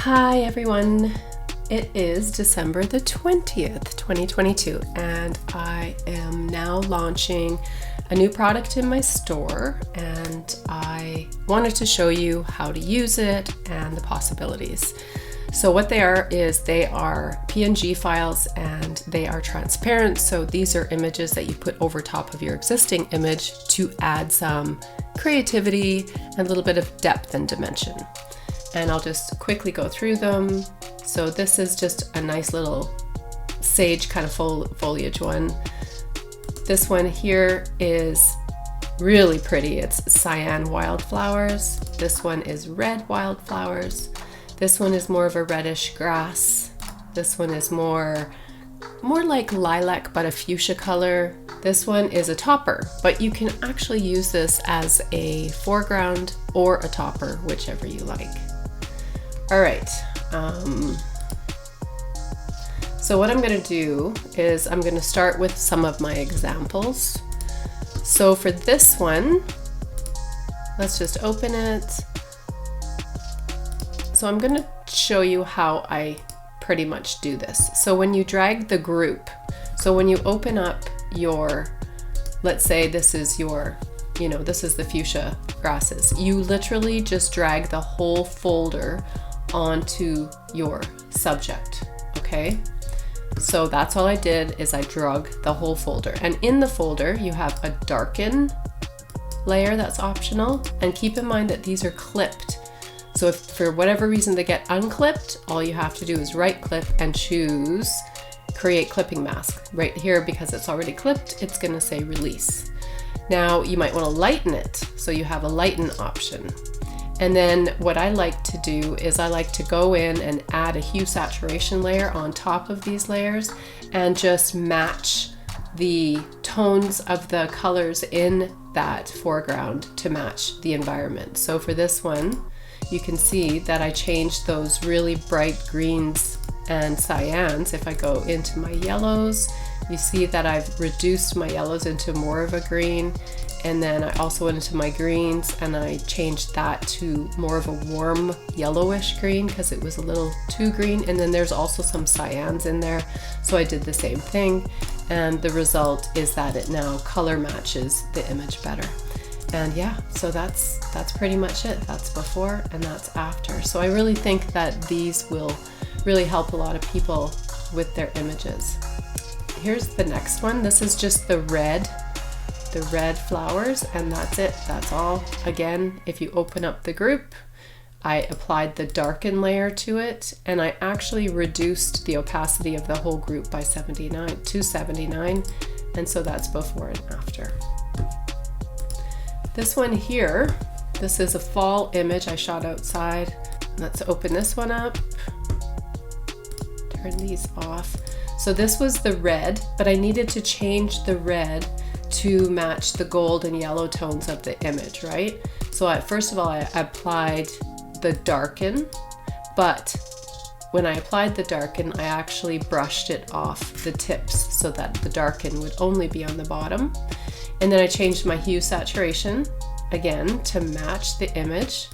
Hi everyone, it is December the 20th, 2022, and I am now launching a new product in my store, and I wanted to show you how to use it and the possibilities. So what they are is they are PNG files and they are transparent. So these are images that you put over top of your existing image to add some creativity and a little bit of depth and dimension. And I'll just quickly go through them. So this is just a nice little sage kind of foliage one. This one here is really pretty. It's cyan wildflowers. This one is red wildflowers. This one is more of a reddish grass. This one is more like lilac, but a fuchsia color. This one is a topper, but you can actually use this as a foreground or a topper, whichever you like. All right, so what I'm going to do is I'm going to start with some of my examples. So for this one, let's just open it. So I'm going to show you how I pretty much do this. So when you drag the group, so when you open up your, let's say this is your, this is the fuchsia grasses, you literally just drag the whole folder onto your subject, okay? So that's all I did, is I drug the whole folder, and in the folder you have a darken layer that's optional, and keep in mind that these are clipped. So if for whatever reason they get unclipped, all you have to do is right click and choose create clipping mask. Right here, because it's already clipped, it's gonna say release. Now you might want to lighten it, so you have a lighten option. And then what I like to do is I like to go in and add a hue saturation layer on top of these layers and just match the tones of the colors in that foreground to match the environment. So for this one, you can see that I changed those really bright greens and cyans. If I go into my yellows, you see that I've reduced my yellows into more of a green. And then I also went into my greens and I changed that to more of a warm yellowish green because it was a little too green. And then there's also some cyans in there. So I did the same thing. And the result is that it now color matches the image better. And yeah, so that's pretty much it. That's before and that's after. So I really think that these will really help a lot of people with their images. Here's the next one. This is just the red flowers, and that's it. That's all. Again, if you open up the group, I applied the darken layer to it, and I actually reduced the opacity of the whole group by 79, and so that's before and after. This one here, this is a fall image I shot outside. Let's open this one up. Turn these off. So this was the red, but I needed to change the red to match the gold and yellow tones of the image, right? So first of all, I applied the darken, but when I applied the darken, I actually brushed it off the tips so that the darken would only be on the bottom. And then I changed my hue saturation again to match the image.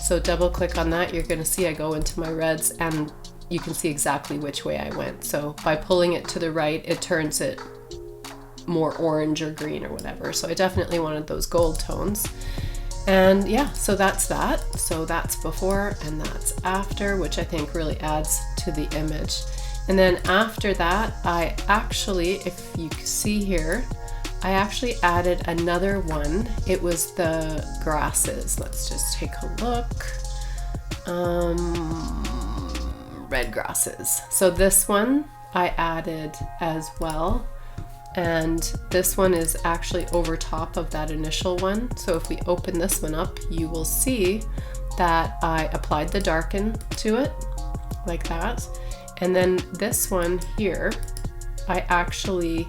So double click on that, you're gonna see I go into my reds and you can see exactly which way I went. So by pulling it to the right, it turns it more orange or green or whatever. So I definitely wanted those gold tones. And yeah, so that's that. So that's before and that's after, which I think really adds to the image. And then after that, I actually, if you see here, I actually added another one. It was the grasses. Let's just take a look. Red grasses. So this one I added as well. And this one is actually over top of that initial one. So if we open this one up, you will see that I applied the darken to it like that. And then this one here, I actually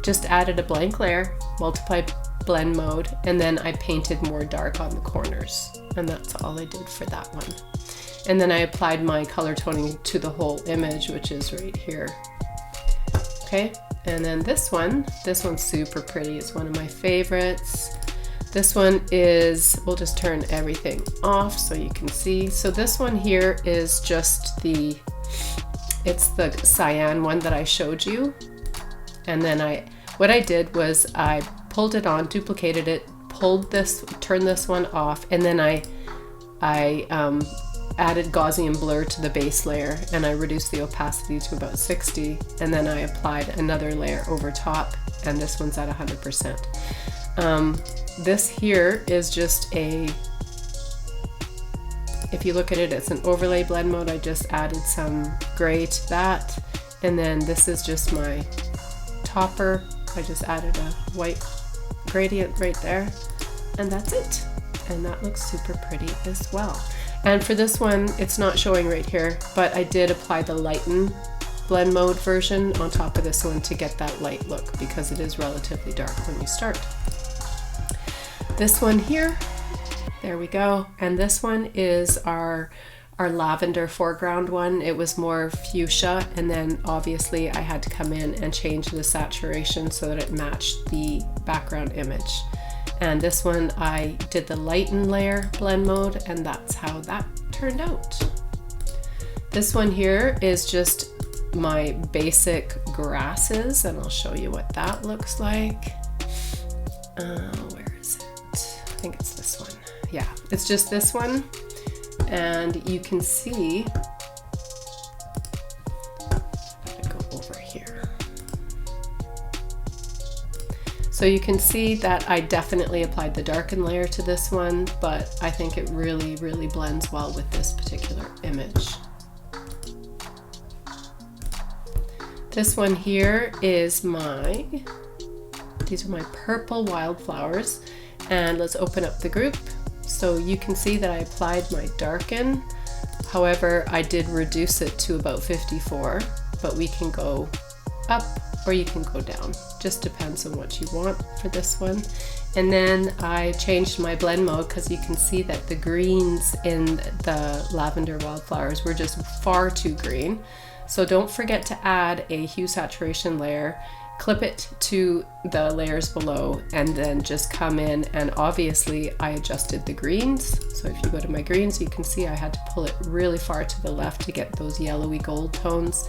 just added a blank layer, multiplied blend mode, and then I painted more dark on the corners. And that's all I did for that one. And then I applied my color toning to the whole image, which is right here. Okay, and then this one's super pretty. It's one of my favorites. This one is, we'll just turn everything off so you can see. So this one here is just it's the cyan one that I showed you. And then what I did was I pulled it on, duplicated it, turned this one off, and then I added Gaussian blur to the base layer, and I reduced the opacity to about 60, and then I applied another layer over top, and this one's at 100%. This here is just if you look at it, it's an overlay blend mode. I just added some gray to that, and then this is just my topper. I just added a white gradient right there, and that's it. And that looks super pretty as well. And for this one, it's not showing right here, but I did apply the lighten blend mode version on top of this one to get that light look, because it is relatively dark when you start. This one here, there we go. And this one is our lavender foreground one. It was more fuchsia, and then obviously I had to come in and change the saturation so that it matched the background image. And this one I did the lighten layer blend mode, and that's how that turned out. This one here is just my basic grasses, and I'll show you what that looks like. Where is it? I think it's this one. Yeah, it's just this one, and you can see, so you can see that I definitely applied the darken layer to this one, but I think it really, really blends well with this particular image. This one here is these are my purple wildflowers, and let's open up the group. So you can see that I applied my darken. However, I did reduce it to about 54, but we can go up or you can go down. Just depends on what you want for this one. And then I changed my blend mode because you can see that the greens in the lavender wildflowers were just far too green. So don't forget to add a hue saturation layer, clip it to the layers below, and then just come in, and obviously I adjusted the greens. So if you go to my greens, you can see I had to pull it really far to the left to get those yellowy gold tones.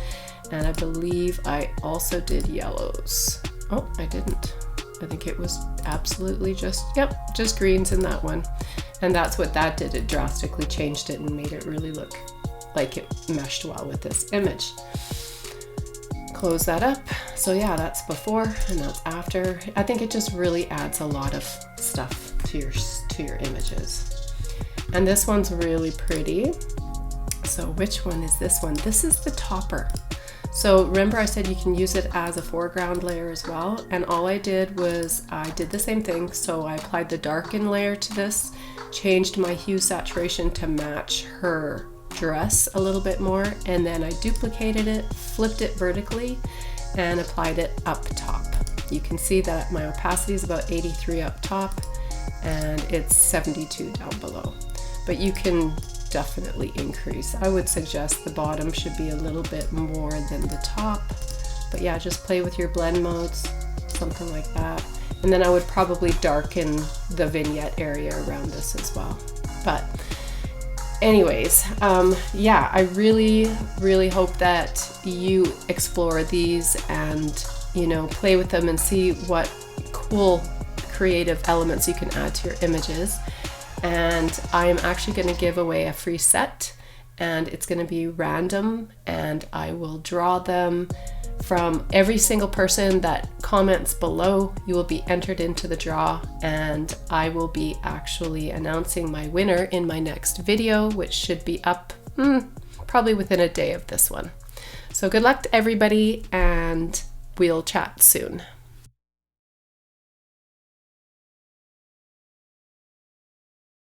And I believe I also did yellows. Oh, I didn't. I think it was absolutely just greens in that one. And that's what that did. It drastically changed it and made it really look like it meshed well with this image. Close that up. So yeah, that's before and that's after. I think it just really adds a lot of stuff to your images. And this one's really pretty. So which one is this one? This is the topper. So remember I said you can use it as a foreground layer as well, and all I did was I did the same thing. So I applied the darken layer to this, changed my hue saturation to match her dress a little bit more, and then I duplicated it, flipped it vertically, and applied it up top. You can see that my opacity is about 83 up top, and it's 72 down below. But you can definitely increase. I would suggest the bottom should be a little bit more than the top, but yeah, just play with your blend modes, something like that. And then I would probably darken the vignette area around this as well. But anyways, yeah, I really hope that you explore these and, play with them and see what cool creative elements you can add to your images. And I'm actually going to give away a free set, and it's going to be random, and I will draw them from every single person that comments below. You will be entered into the draw, and I will be actually announcing my winner in my next video, which should be up probably within a day of this one. So good luck to everybody, and we'll chat soon.